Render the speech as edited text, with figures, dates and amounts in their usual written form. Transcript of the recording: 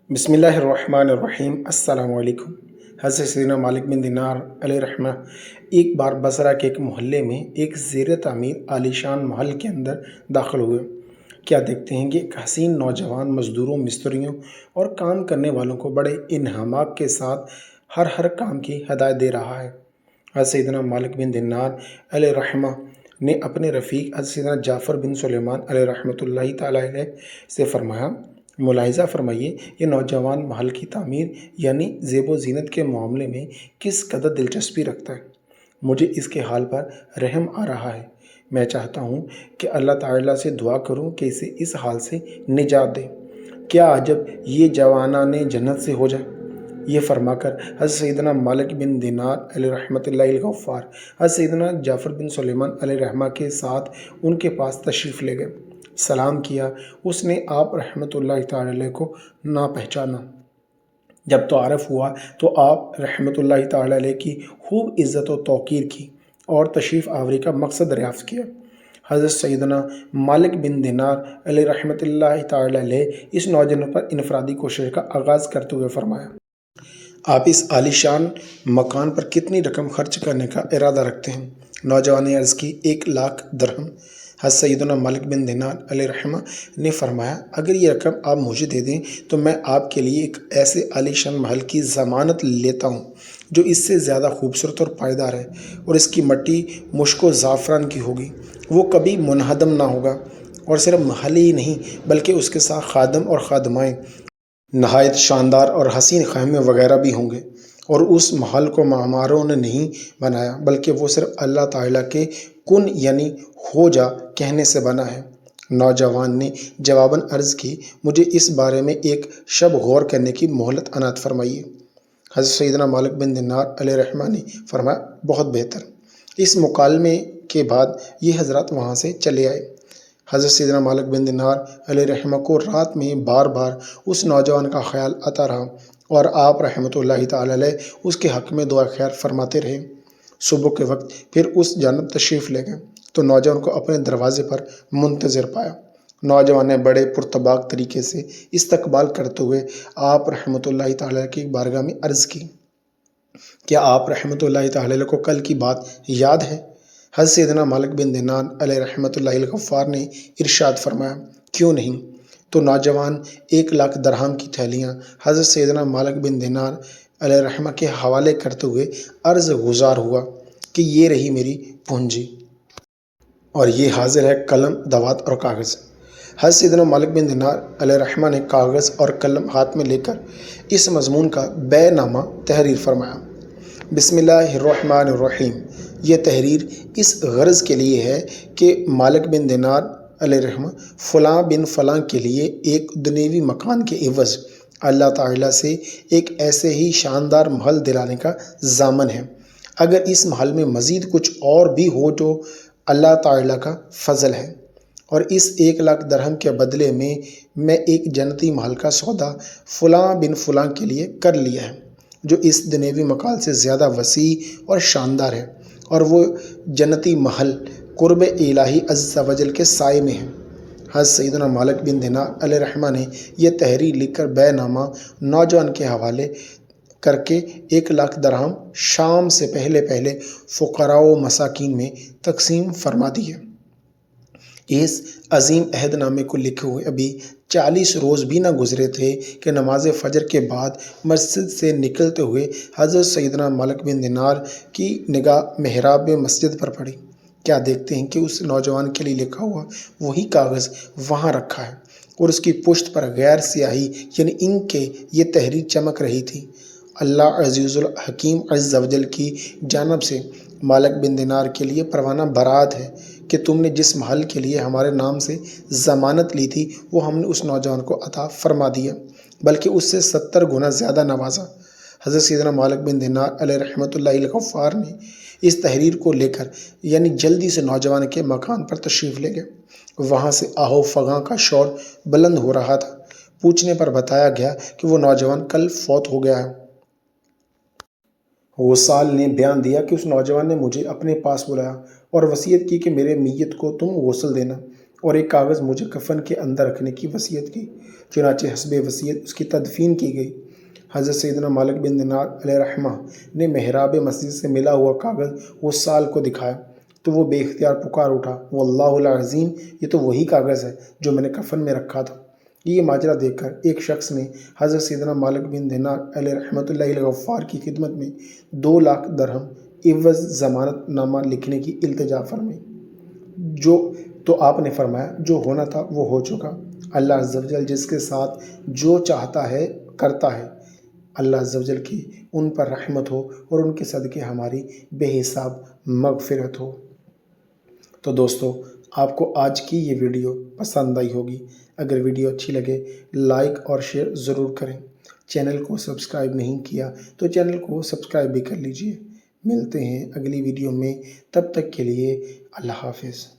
بسم اللہ الرحمن الرحیم۔ السلام علیکم۔ حضرت سیدنا مالک بن دینار علیہ رحمہ ایک بار بصرہ کے ایک محلے میں ایک زیر تعمیر عالیشان محل کے اندر داخل ہوئے۔ کیا دیکھتے ہیں کہ ایک حسین نوجوان مزدوروں، مستریوں اور کام کرنے والوں کو بڑے انہماک کے ساتھ ہر کام کی ہدایت دے رہا ہے۔ حضرت سیدنا مالک بن دینار علیہ رحمہ نے اپنے رفیق حضرت سیدنا جعفر بن سلیمان علیہ رحمۃ اللہ تعالیٰ علیہ سے فرمایا، ملاحظہ فرمائیے یہ نوجوان محل کی تعمیر یعنی زیب و زینت کے معاملے میں کس قدر دلچسپی رکھتا ہے۔ مجھے اس کے حال پر رحم آ رہا ہے۔ میں چاہتا ہوں کہ اللہ تعالیٰ سے دعا کروں کہ اسے اس حال سے نجات دے۔ کیا عجب یہ جوانان جنت سے ہو جائے۔ یہ فرما کر حضرت سیدنا مالک بن دینار علیہ رحمۃ اللہ الغفار حضرت سیدنا جعفر بن سلیمان علیہ رحمہ کے ساتھ ان کے پاس تشریف لے گئے۔ سلام کیا۔ اس نے آپ رحمۃ اللہ تعالی علیہ کو نہ پہچانا۔ جب تعارف ہوا تو آپ رحمۃ اللہ تعالی علیہ کی خوب عزت و توقیر کی اور تشریف آوری کا مقصد دریافت کیا۔ حضرت سیدنا مالک بن دینار علیہ رحمۃ اللہ تعالی علیہ اس نوجوان پر انفرادی کوشش کا آغاز کرتے ہوئے فرمایا، آپ اس عالیشان مکان پر کتنی رقم خرچ کرنے کا ارادہ رکھتے ہیں؟ نوجوان نے عرض کی، 1,00,000 درہم۔ حضرت سیدنا مالک بن دینار علیہ رحمہ نے فرمایا، اگر یہ رقم آپ مجھے دے دیں تو میں آپ کے لیے ایک ایسے عالیشان محل کی ضمانت لیتا ہوں جو اس سے زیادہ خوبصورت اور پائیدار ہے، اور اس کی مٹی مشک و زعفران کی ہوگی۔ وہ کبھی منہدم نہ ہوگا، اور صرف محل ہی نہیں بلکہ اس کے ساتھ خادم اور خادمائیں نہایت شاندار اور حسین خیمے وغیرہ بھی ہوں گے۔ اور اس محل کو معماروں نے نہیں بنایا بلکہ وہ صرف اللہ تعالیٰ کے کن یعنی ہو جا کہنے سے بنا ہے۔ نوجوان نے جواباً عرض کی، مجھے اس بارے میں ایک شب غور کرنے کی مہلت عنایت فرمائیے۔ حضرت سیدنا مالک بن دینار علیہ رحمہ نے فرمایا، بہت بہتر۔ اس مکالمے کے بعد یہ حضرات وہاں سے چلے آئے۔ حضرت سیدنا مالک بن دینار علیہ رحمہ کو رات میں بار بار اس نوجوان کا خیال آتا رہا، اور آپ رحمۃ اللہ تعالی علیہ اس کے حق میں دعا خیر فرماتے رہے۔ صبح کے وقت پھر اس جانب تشریف لے گئے تو نوجوان کو اپنے دروازے پر منتظر پایا۔ نوجوان نے بڑے پرتباک طریقے سے استقبال کرتے ہوئے آپ رحمۃ اللہ تعالی کی بارگاہ میں عرض کی، کیا آپ رحمۃ اللہ تعالی کو کل کی بات یاد ہے؟ حضرت سیدنا مالک بن دینار علیہ رحمۃ اللہ الغفار نے ارشاد فرمایا، کیوں نہیں؟ تو نوجوان 1,00,000 درہم کی تھیلیاں حضرت سیدنا مالک بن دینار علیہ رحمہ کے حوالے کرتے ہوئے عرض گزار ہوا کہ یہ رہی میری پونجی، اور یہ حاضر ہے قلم، دوات اور کاغذ۔ حضرت سیدنا مالک بن دینار علیہ رحمہ نے کاغذ اور قلم ہاتھ میں لے کر اس مضمون کا بیع نامہ تحریر فرمایا، بسم اللہ الرحمن الرحیم۔ یہ تحریر اس غرض کے لیے ہے کہ مالک بن دینار علیہ رحمہ فلاں بن فلاں کے لیے ایک دنیوی مکان کے عوض اللہ تعالیٰ سے ایک ایسے ہی شاندار محل دلانے کا ضامن ہے۔ اگر اس محل میں مزید کچھ اور بھی ہو تو اللہ تعالیٰ کا فضل ہے، اور اس 1,00,000 درہم کے بدلے میں ایک جنتی محل کا سودا فلاں بن فلاں کے لیے کر لیا ہے، جو اس دنیوی مکان سے زیادہ وسیع اور شاندار ہے، اور وہ جنتی محل قرب الہی عز و جل کے سائے میں ہے۔ حضرت سیدنا مالک بن دینار علیہ رحمہ نے یہ تحریر لکھ کر بیع نامہ نوجوان کے حوالے کر کے 1,00,000 درہم شام سے پہلے فقراء و مساکین میں تقسیم فرما دیے۔ اس عظیم عہد نامے کو لکھے ہوئے ابھی 40 روز بھی نہ گزرے تھے کہ نماز فجر کے بعد مسجد سے نکلتے ہوئے حضرت سیدنا مالک بن دینار کی نگاہ محراب مسجد پر پڑی۔ کیا دیکھتے ہیں کہ اس نوجوان کے لیے لکھا ہوا وہی کاغذ وہاں رکھا ہے، اور اس کی پشت پر غیر سیاہی یعنی انک کے یہ تحریر چمک رہی تھی، اللہ عزیز الحکیم عز و جل کی جانب سے مالک بن دینار کے لیے پروانہ برات ہے کہ تم نے جس محل کے لیے ہمارے نام سے ضمانت لی تھی وہ ہم نے اس نوجوان کو عطا فرما دیا، بلکہ اس سے 70 گنا زیادہ نوازا۔ حضرت سیدنا مالک بن دینار علیہ رحمۃ اللہ الغفار نے اس تحریر کو لے کر یعنی جلدی سے نوجوان کے مکان پر تشریف لے گئے۔ وہاں سے آہو فغاں کا شور بلند ہو رہا تھا۔ پوچھنے پر بتایا گیا کہ وہ نوجوان کل فوت ہو گیا ہے۔ وصال نے بیان دیا کہ اس نوجوان نے مجھے اپنے پاس بلایا اور وصیت کی کہ میرے میت کو تم غسل دینا، اور ایک کاغذ مجھے کفن کے اندر رکھنے کی وصیت کی۔ چنانچہ حسب وصیت اس کی تدفین کی گئی۔ حضرت سیدنا مالک بن دینار علیہ رحمہ نے محراب مسجد سے ملا ہوا کاغذ وہ سال کو دکھایا تو وہ بے اختیار پکار اٹھا، واللہ العظیم، یہ تو وہی کاغذ ہے جو میں نے کفن میں رکھا تھا۔ یہ ماجرا دیکھ کر ایک شخص نے حضرت سیدنا مالک بن دینار علیہ رحمۃ اللہ الغفار کی خدمت میں 2,00,000 درہم عوض ضمانت نامہ لکھنے کی التجا فرمائی۔ تو آپ نے فرمایا جو ہونا تھا وہ ہو چکا۔ اللہ عز و جل جس کے ساتھ جو چاہتا ہے کرتا ہے۔ اللہ عز و جل کی ان پر رحمت ہو اور ان کے صدقے ہماری بے حساب مغفرت ہو۔ تو دوستو، آپ کو آج کی یہ ویڈیو پسند آئی ہوگی۔ اگر ویڈیو اچھی لگے لائک اور شیئر ضرور کریں۔ چینل کو سبسکرائب نہیں کیا تو چینل کو سبسکرائب بھی کر لیجئے۔ ملتے ہیں اگلی ویڈیو میں، تب تک کے لیے اللہ حافظ۔